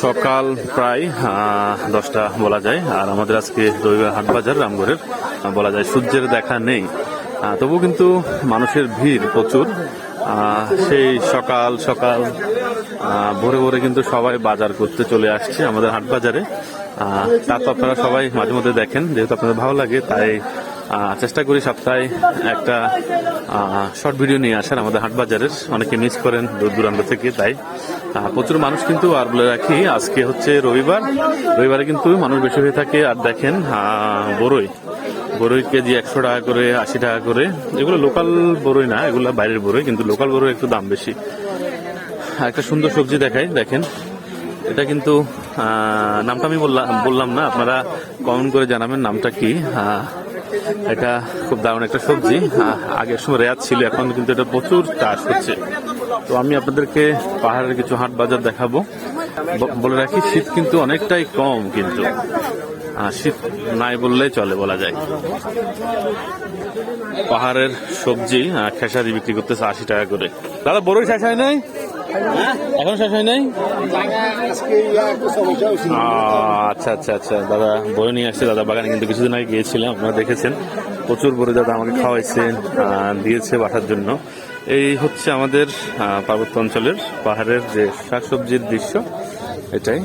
সকাল প্রায় 10টা বলা যায়। আর আমাদের আজকে রবিবার হাট বাজার রামগড়ের, বলা যায় সূর্যের দেখা নেই, তবু কিন্তু মানুষের ভিড় প্রচুর। সেই সকাল সকাল ভোরে ভোরে কিন্তু সবাই বাজার করতে চলে আসছে আমাদের হাট বাজারে। তা তো আপনারা সবাই মাঝে মধ্যে দেখেন, যেহেতু আপনাদের ভালো লাগে তাই চেষ্টা করি সপ্তাহে একটা শর্ট ভিডিও নিয়ে আসার আমাদের হাট বাজারের। অনেকে মিস করেন দূর দূরান্ত থেকে, তাই প্রচুর মানুষ কিন্তু। আর বলে রাখি আজকে হচ্ছে রবিবার, রবিবারে কিন্তু মানুষ বেশি হয়ে থাকে। আর দেখেন বরই কেজি 100 টাকা করে, 80 টাকা করে। এগুলো লোকাল বরই না, এগুলো বাইরের বরই, কিন্তু লোকাল বরই একটু দাম বেশি। একটা সুন্দর সবজি দেখাই, দেখেন এটা কিন্তু নামটা আমি বললাম না, আপনারা কমেন্ট করে জানাবেন নামটা কি। এটা খুব দারুণ একটা সবজি। আগের সময় রেয়াত ছিল, এখন কিন্তু এটা প্রচুর চাষ হচ্ছে। তো আমি আপনাদেরকে পাহাড়ের কিছু হাট বাজার দেখাবো। বলে রাখি শীত কিন্তু অনেকটাই কম, কিন্তু শীত নাই বললেই চলে বলা যায়। পাহাড়ের সবজি খেসারি বিক্রি করতেছে 80 টাকা করে। দাদা বড়ই শেষ হয় নাই? এখন শেষ হয় নাই? আচ্ছা আচ্ছা আচ্ছা, দাদা বড়ই নিয়ে আসছে। দাদা বাগানে কিন্তু কিছুদিন আগে গিয়েছিলাম, আপনারা দেখেছেন। প্রচুর বড়ই দাদা আমাকে খাওয়াইছে, দিয়েছে বাসার জন্য। এই হচ্ছে আমাদের পার্বত্য অঞ্চলের পাহাড়ের যে শাকসবজির দৃশ্য, এটাই।